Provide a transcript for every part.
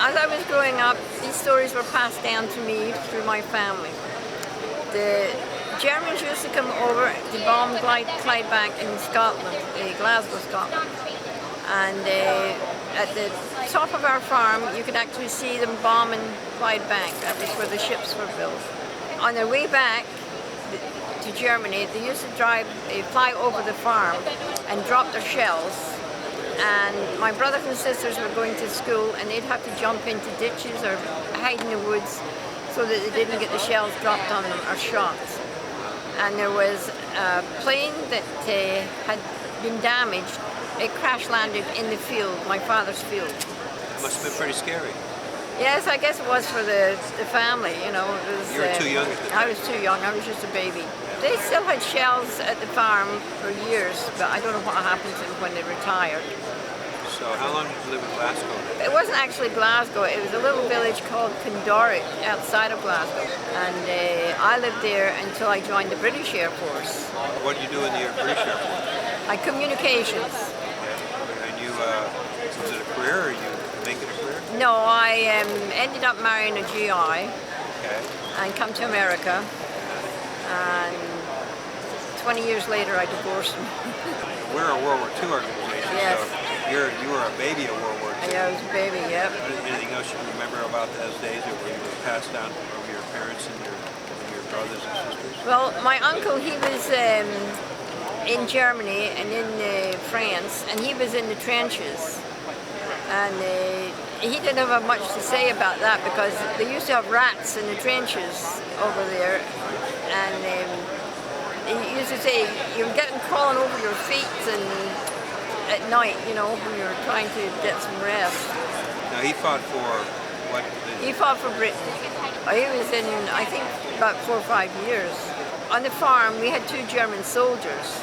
as I was growing up, these stories were passed down to me through my family. The Germans used to come over to bomb Clydebank in Scotland, Glasgow, Scotland. And at the top of our farm, you could actually see them bombing Clydebank. That was where the ships were built. On their way back to Germany, they used to fly over the farm and drop their shells. And my brothers and sisters were going to school, and they'd have to jump into ditches or hide in the woods so that they didn't get the shells dropped on them or shot. And there was a plane that had been damaged. It crash landed in the field, my father's field. It must have been pretty scary. Yes, I guess it was for the family, you know. It was, you were too young at the time. I was too young, I was just a baby. They still had shells at the farm for years, but I don't know what happened to them when they retired. So how long did you live in Glasgow? It wasn't actually Glasgow, it was a little village called Clondoric outside of Glasgow. And I lived there until I joined the British Air Force. What did you do in the British Air Force? I communications. Okay. And you, was it a career or you make it a career? No, I ended up marrying a GI. Okay. And come to America. And 20 years later I divorced him. We're a World War II organization, yes. So you were a baby of World War II. Yeah, I was a baby, yep. Anything else you remember about those days that were passed down from your parents and your brothers and sisters? Well, my uncle, he was in Germany and in France, and he was in the trenches. And he didn't have much to say about that because they used to have rats in the trenches over there. And he used to say, you're getting crawling over your feet and at night, you know, when you're trying to get some rest. Now he fought for what? He fought for Britain. He was in, I think, about 4 or 5 years. On the farm, we had 2 German soldiers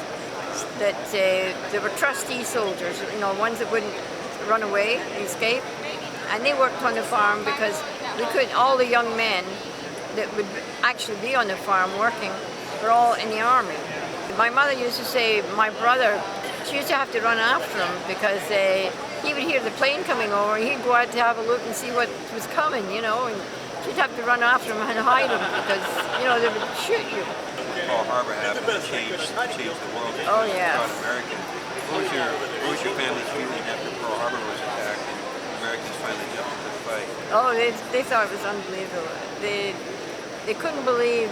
that they were trustee soldiers, you know, ones that wouldn't run away, escape. And they worked on the farm because we couldn't, all the young men that would actually be on the farm working were all in the army. My mother used to say, my brother, she used to have to run after him because he would hear the plane coming over and he'd go out to have a look and see what was coming, you know, and she'd have to run after him and hide him because, you know, they would shoot you. Pearl Harbor happened to change the world. Oh, yeah. American. What was your family's feeling after Pearl Harbor was attacked and Americans finally jumped into the fight? Oh, they thought it was unbelievable. They couldn't believe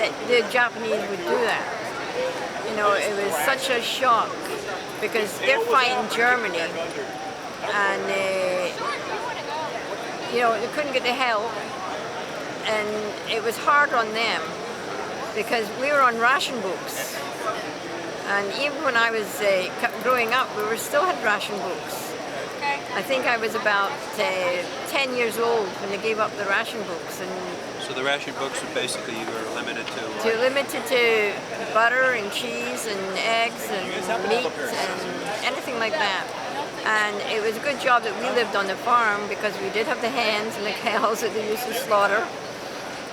that the Japanese would do that. You know, it was such a shock because they're fighting Germany and you know, they couldn't get the help and it was hard on them because we were on ration books. And even when I was growing up, we still had ration books. I think I was about 10 years old when they gave up the ration books. And so the ration books were basically you were limited to? Limited to butter and cheese and eggs and meat and anything like that. And it was a good job that we lived on the farm because we did have the hens and the cows that they used to slaughter.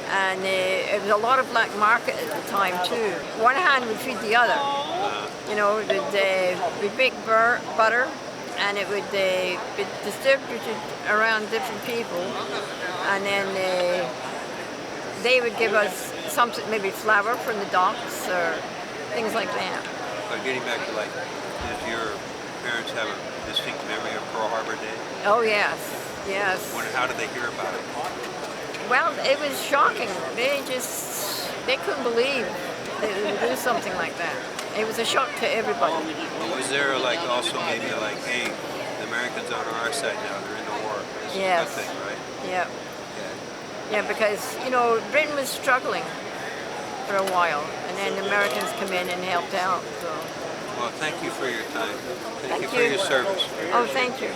And it was a lot of black market at the time too. One hand would feed the other. You know, we'd bake butter and it would be distributed around different people. And then they would give us something, maybe flour from the docks or things like that. But getting back to did your parents have a distinct memory of Pearl Harbor Day? Oh yes, yes. How did they hear about it? Well, it was shocking. They couldn't believe they would do something like that. It was a shock to everybody. But was there also maybe hey, the Americans are on our side now, they're in the war. It's yes. a good thing, right? Yeah. Yeah, because, you know, Britain was struggling for a while, and then the Americans come in and helped out. So. Well, thank you for your time. Thank you for your service. Oh, thank you.